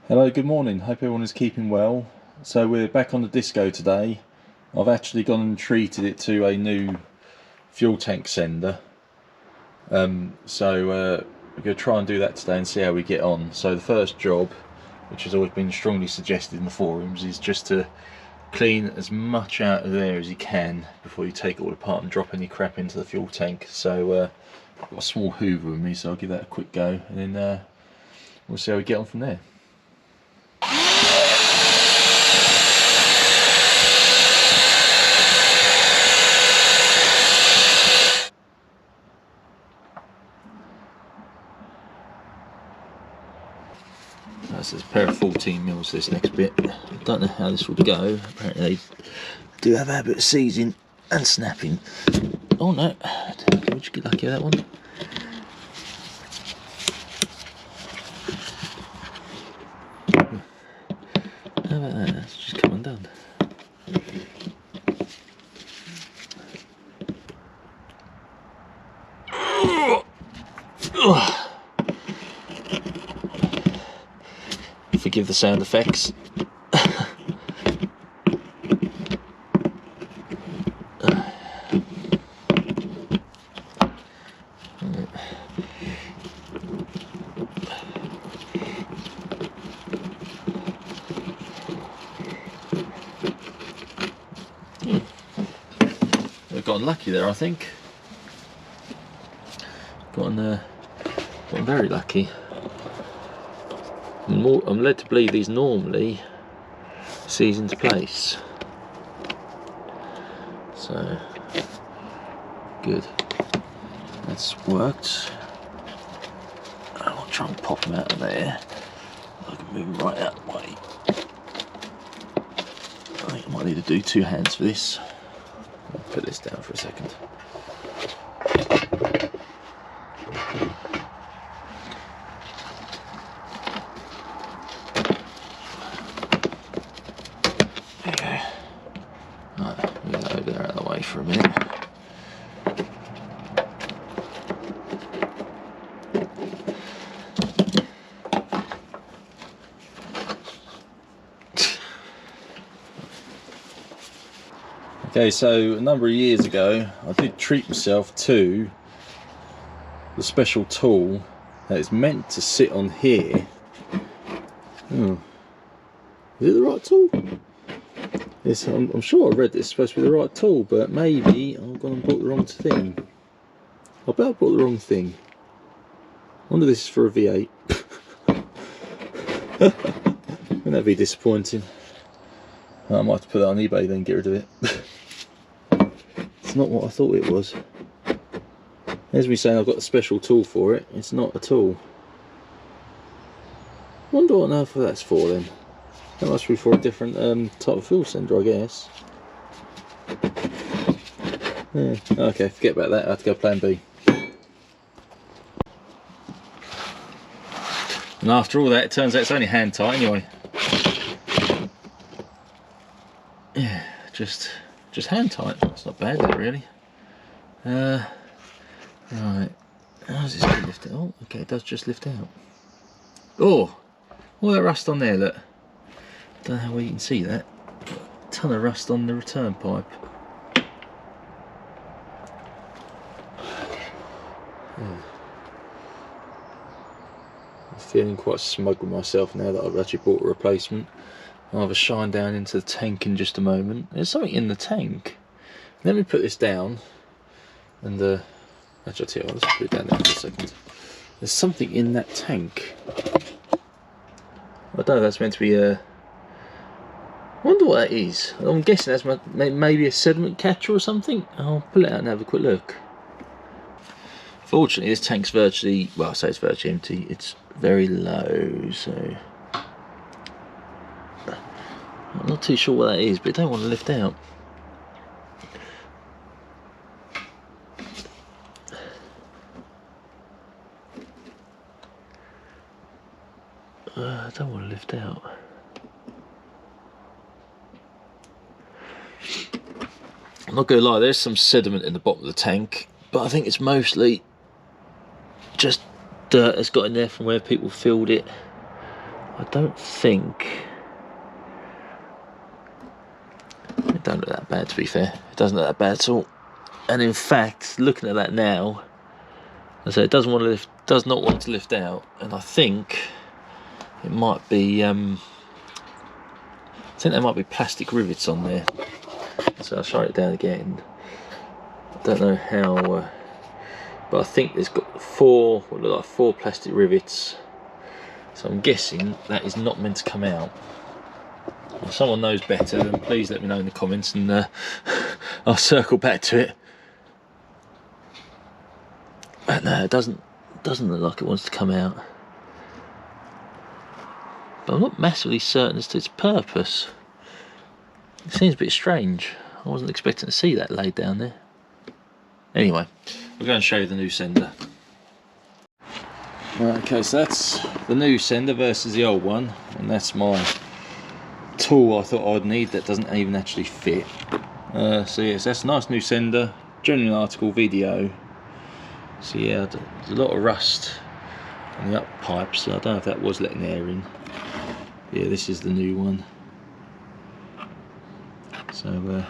Hello, good morning. Hope everyone is keeping well. So we're back on the Disco today. I've actually gone and treated it to a new fuel tank sender. We're going to try and do that today and see how we get on. So the first job, which has always been strongly suggested in the forums, is just to clean as much out of there as you can before you take it all apart and drop any crap into the fuel tank. So I've got a small hoover with me, so I'll give that a quick go, and then we'll see how we get on from there. That's a pair of 14 mils this next bit. I don't know how this would go. Apparently they do have a habit of seizing and snapping. Oh no, would you get lucky with that one? How about that? That's just come undone. Forgive the sound effects. We've gotten lucky there, I think. Gotten very lucky. I'm led to believe these normally seize into place. So good. That's worked. I'll try and pop them out of there. I can move them right out of the way. I think I might need to do two hands for this. I'll put this down for a second. For a minute. Okay, so a number of years ago I did treat myself to the special tool that is meant to sit on here. Oh. Is it the right tool? I'm sure I read this is supposed to be the right tool, but maybe I've gone and bought the wrong thing. I bet I bought the wrong thing. I wonder if this is for a V8. Wouldn't that be disappointing? I might have to put that on eBay then, get rid of it. It's not what I thought it was. There's me saying I've got a special tool for it. It's not a tool. I wonder what on earth that's for then. That must be for a different type of fuel sender, I guess. Yeah. Okay, forget about that. I have to go plan B. And after all that, it turns out it's only hand tight anyway. Yeah, just hand tight. It's not bad, is it really? Right. How's this going to lift it? Oh, okay, it does just lift out. Oh, all that rust on there, look. Don't know how well you can see that. A ton of rust on the return pipe. I'm feeling quite smug with myself now that I've actually bought a replacement. I'll have a shine down into the tank in just a moment. There's something in the tank. Let me put this down and actually I'll tell you what, let's put it down there for a second. There's something in that tank. I don't know if that's meant to be a... I wonder what that is. I'm guessing that's maybe a sediment catcher or something. I'll pull it out and have a quick look. Fortunately, this tank's virtually, well, I say it's virtually empty. It's very low, so I'm not too sure what that is, but I don't want to lift out. I don't want to lift out. I'm not going to lie, there's some sediment in the bottom of the tank, but I think it's mostly just dirt that's got in there from where people filled it I don't think it don't look that bad, to be fair. It doesn't look that bad at all. And in fact, looking at that now, as I say, it does not want to lift out, and I think it might be I think there might be plastic rivets on there. So I'll shut it down again. I don't know how, but I think there's got what look like four plastic rivets. So I'm guessing that is not meant to come out. If someone knows better, then please let me know in the comments, and I'll circle back to it. But no, it doesn't look like it wants to come out. But I'm not massively certain as to its purpose. It seems a bit strange. I wasn't expecting to see that laid down there. Anyway, we're going to show you the new sender. Right, okay, so that's the new sender versus the old one, and that's my tool I thought I'd need that doesn't even actually fit. So yes, that's a nice new sender, genuine article video. So yeah, there's a lot of rust on the up pipes, so I don't know if that was letting air in. Yeah, this is the new one. So,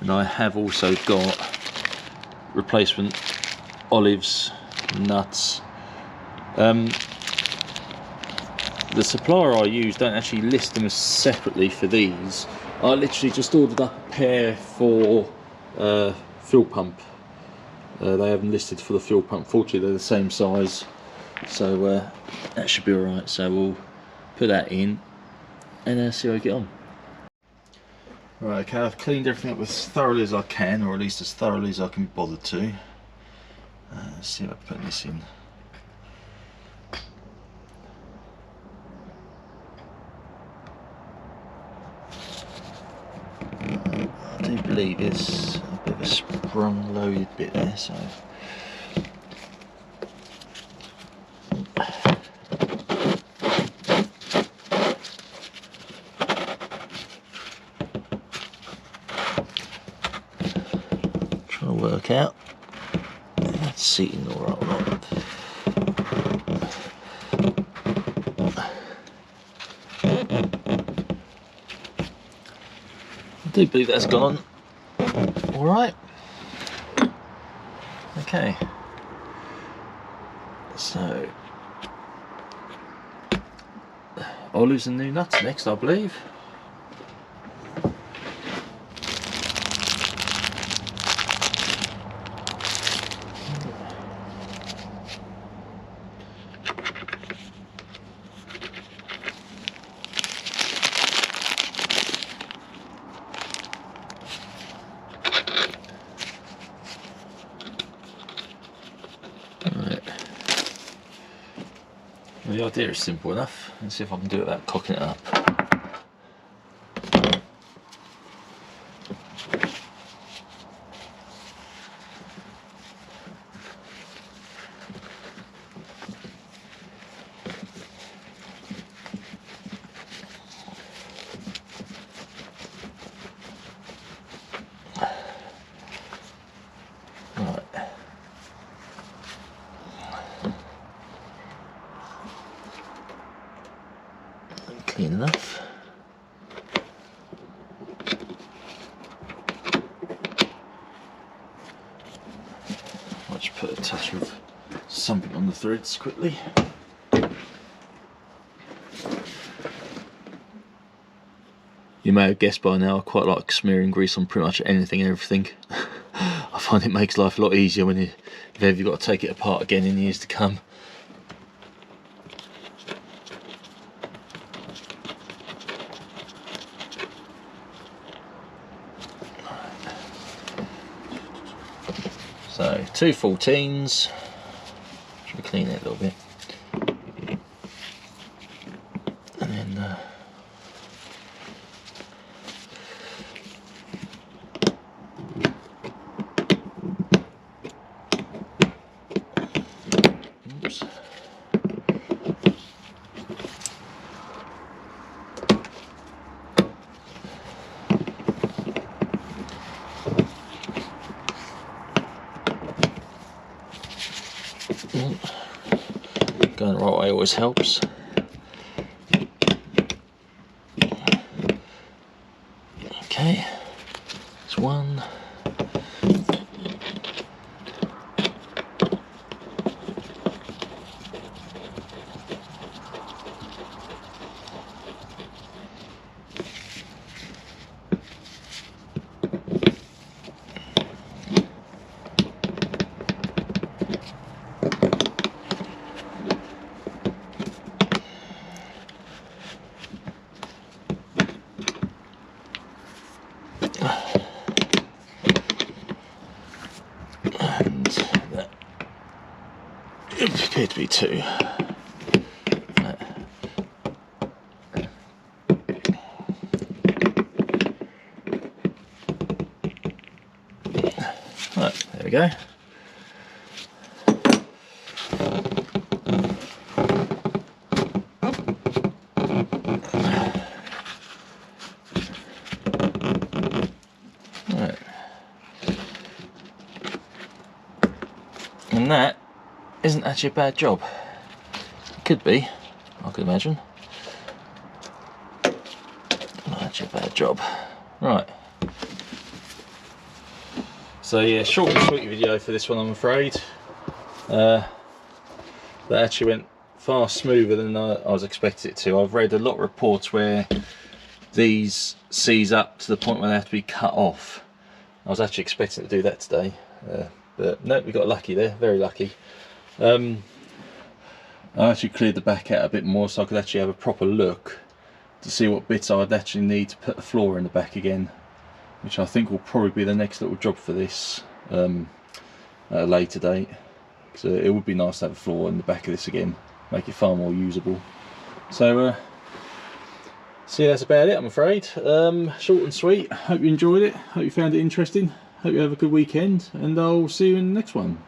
and I have also got replacement olives, nuts. The supplier I use don't actually list them as separately for these. I literally just ordered up a pair for fuel pump. They haven't listed for the fuel pump. Fortunately, they're the same size, so that should be alright. So we'll put that in and see how we get on. Right, okay, I've cleaned everything up as thoroughly as I can, or at least as thoroughly as I can be bothered to. Let's see if I can put this in. I do believe it's a bit of a sprung loaded bit there, so trying to work out if that's seating alright or not. I do believe that's gone alright. Okay, so olives and new nuts next, I believe. The idea is simple enough. Let's see if I can do it without cocking it up. Clean enough. I'll just put a touch of something on the threads quickly. You may have guessed by now I quite like smearing grease on pretty much anything and everything. I find it makes life a lot easier when if ever you've got to take it apart again in years to come. So 2 14s, should we clean it a little bit, and then oops. Going the right way always helps. appear to be 2. Right, there we go. Right. And that isn't actually a bad job. It could be, I could imagine. Not actually a bad job. Right. So yeah, short and sweet video for this one, I'm afraid. That actually went far smoother than I was expecting it to. I've read a lot of reports where these seize up to the point where they have to be cut off. I was actually expecting to do that today, but no, we got lucky there, very lucky. I actually cleared the back out a bit more so I could actually have a proper look to see what bits I'd actually need to put the floor in the back again, which I think will probably be the next little job for this at a later date. So it would be nice to have a floor in the back of this again, make it far more usable. So yeah, that's about it, I'm afraid. Short and sweet. Hope you enjoyed it, hope you found it interesting, hope you have a good weekend, and I'll see you in the next one.